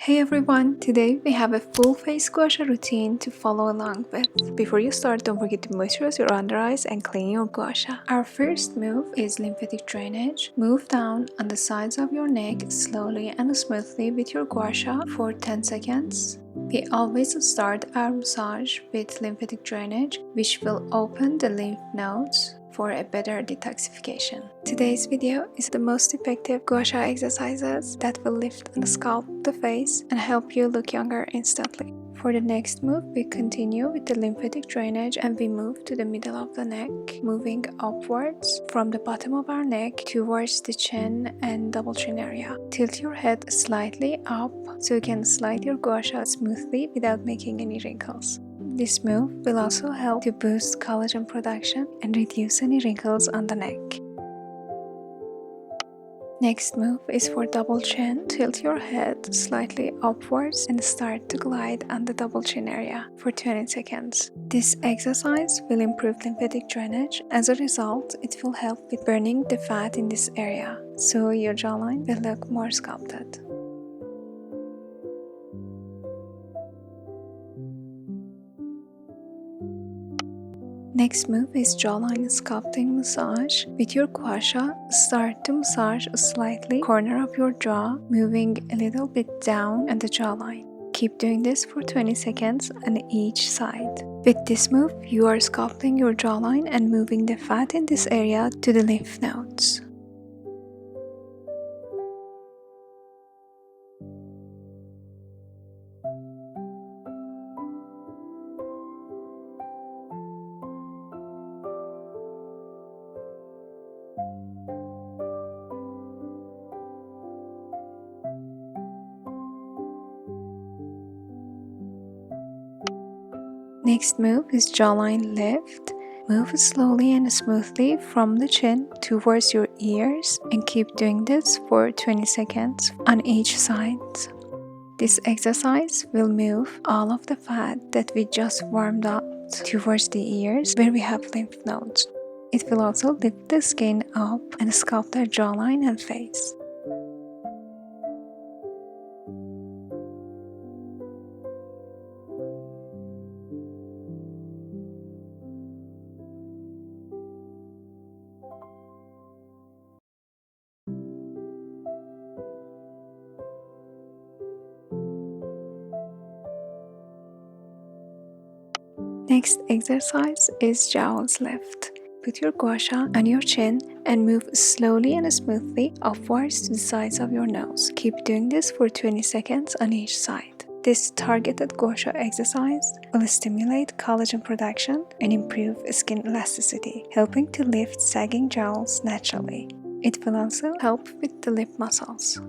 Hey everyone, today we have a full face guasha routine to follow along with. Before you start, don't forget to moisturize your under eyes and clean your guasha. Our first move is lymphatic drainage. Move down on the sides of your neck slowly and smoothly with your guasha for 10 seconds. We always start our massage with lymphatic drainage, which will open the lymph nodes for a better detoxification. Today's video is the most effective gua sha exercises that will lift and sculpt the face and help you look younger instantly. For the next move, we continue with the lymphatic drainage and we move to the middle of the neck, moving upwards from the bottom of our neck towards the chin and double chin area. Tilt your head slightly up so you can slide your gua sha smoothly without making any wrinkles. This move will also help to boost collagen production and reduce any wrinkles on the neck. Next move is for double chin. Tilt your head slightly upwards and start to glide on the double chin area for 20 seconds. This exercise will improve lymphatic drainage. As a result, it will help with burning the fat in this area, so your jawline will look more sculpted. Next move is Jawline Sculpting massage. With your gua sha, start to massage slightly corner of your jaw, moving a little bit down on the jawline. Keep doing this for 20 seconds on each side. With this move, you are sculpting your jawline and moving the fat in this area to the lymph nodes. Next move is Jawline Lift. Move slowly and smoothly from the chin towards your ears and keep doing this for 20 seconds on each side. This exercise will move all of the fat that we just warmed up towards the ears where we have lymph nodes. It will also lift the skin up and sculpt our jawline and face. Next exercise is Jawline Lift. Put your gua sha on your chin and move slowly and smoothly upwards to the sides of your nose. Keep doing this for 20 seconds on each side. This targeted gua sha exercise will stimulate collagen production and improve skin elasticity, helping to lift sagging jowls naturally. It will also help with the lip muscles.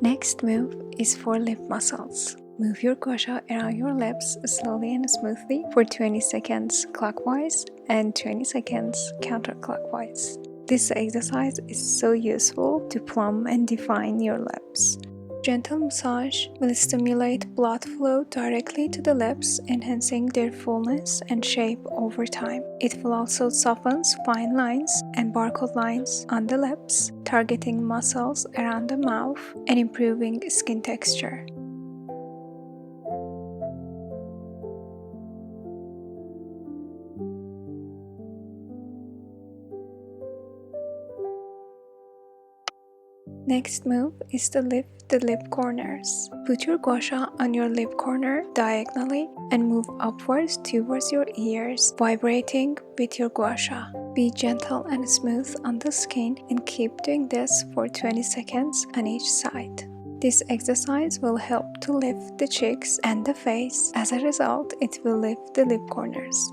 Next move is for lip muscles. Move your gua sha around your lips slowly and smoothly for 20 seconds clockwise and 20 seconds counterclockwise. This exercise is so useful to plump and define your lips. Gentle massage will stimulate blood flow directly to the lips, enhancing their fullness and shape over time. It will also soften fine lines and barcode lines on the lips, targeting muscles around the mouth and improving skin texture. Next move is to lift the lip corners. Put your gua sha on your lip corner diagonally and move upwards towards your ears, vibrating with your gua sha. Be gentle and smooth on the skin and keep doing this for 20 seconds on each side. This exercise will help to lift the cheeks and the face. As a result, it will lift the lip corners.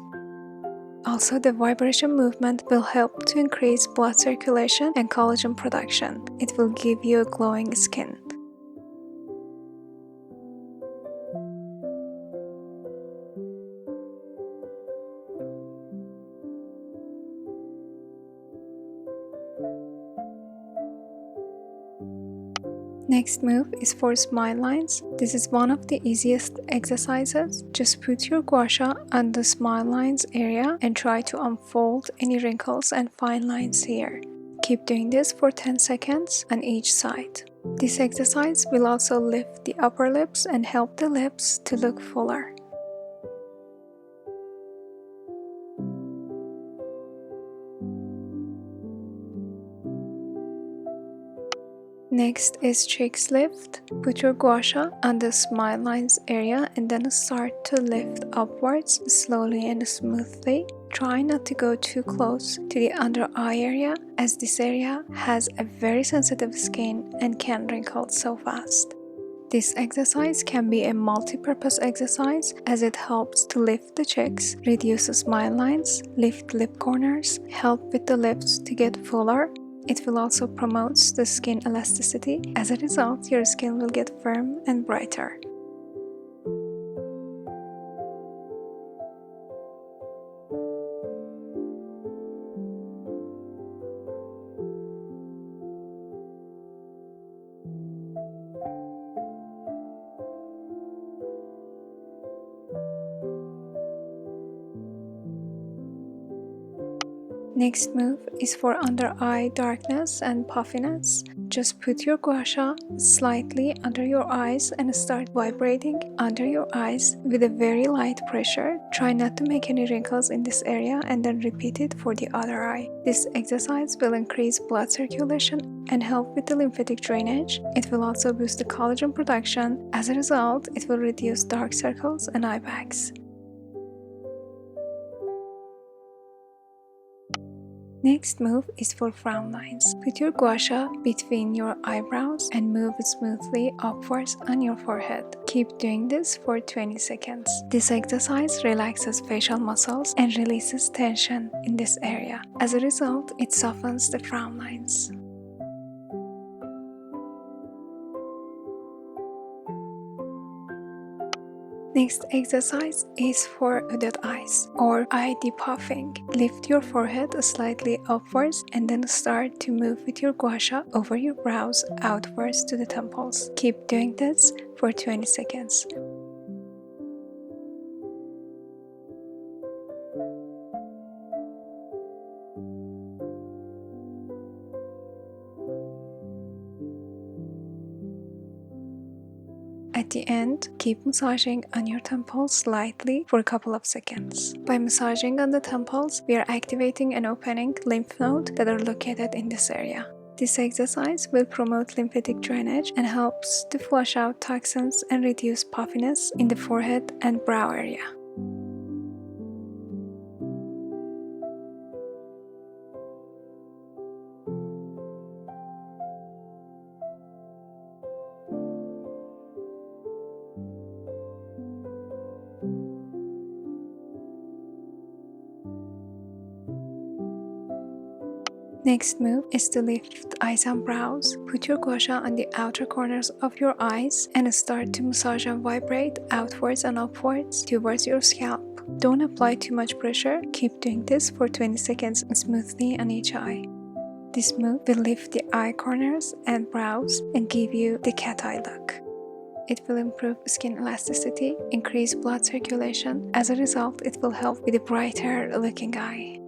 Also, the vibration movement will help to increase blood circulation and collagen production. It will give you a glowing skin. Next move is for smile lines. This is one of the easiest exercises. Just put your guasha on the smile lines area and try to unfold any wrinkles and fine lines here. Keep doing this for 10 seconds on each side. This exercise will also lift the upper lips and help the lips to look fuller. Next is cheeks lift. Put your guasha on the smile lines area and then start to lift upwards slowly and smoothly. Try not to go too close to the under eye area, as this area has a very sensitive skin and can wrinkle so fast. This exercise can be a multi-purpose exercise as it helps to lift the cheeks, reduce smile lines, lift lip corners, help with the lips to get fuller. It will also promote the skin elasticity. As a result, your skin will get firm and brighter. Next move is for under eye darkness and puffiness. Just put your guasha slightly under your eyes and start vibrating under your eyes with a very light pressure. Try not to make any wrinkles in this area and then repeat it for the other eye. This exercise will increase blood circulation and help with the lymphatic drainage. It will also boost the collagen production. As a result, it will reduce dark circles and eye bags. Next move is for frown lines. Put your guasha between your eyebrows and move smoothly upwards on your forehead. Keep doing this for 20 seconds. This exercise relaxes facial muscles and releases tension in this area. As a result, it softens the frown lines. Next exercise is for hooded eyes or eye depuffing. Lift your forehead slightly upwards and then start to move with your guasha over your brows outwards to the temples. Keep doing this for 20 seconds. At the end, keep massaging on your temples slightly for a couple of seconds. By massaging on the temples, we are activating and opening lymph nodes that are located in this area. This exercise will promote lymphatic drainage and helps to flush out toxins and reduce puffiness in the forehead and brow area. Next move is to lift eyes and brows. Put your guasha on the outer corners of your eyes and start to massage and vibrate outwards and upwards towards your scalp. Don't apply too much pressure. Keep doing this for 20 seconds smoothly on each eye. This move will lift the eye corners and brows and give you the cat eye look. It will improve skin elasticity, increase blood circulation. As a result, it will help with a brighter looking eye.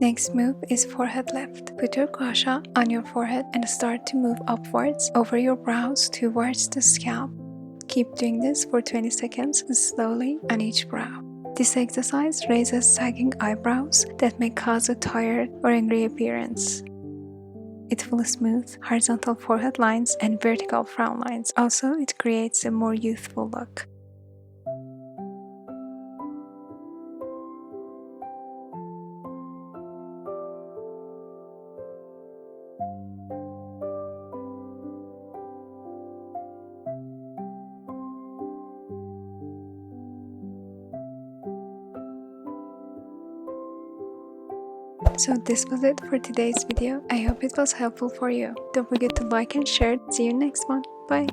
Next move is forehead lift. Put your guasha on your forehead and start to move upwards over your brows towards the scalp. Keep doing this for 20 seconds slowly on each brow. This exercise raises sagging eyebrows that may cause a tired or angry appearance. It will smooth horizontal forehead lines and vertical frown lines. Also, it creates a more youthful look. So this was it for today's video. I hope it was helpful for you. Don't forget to like and share. See you next one. Bye.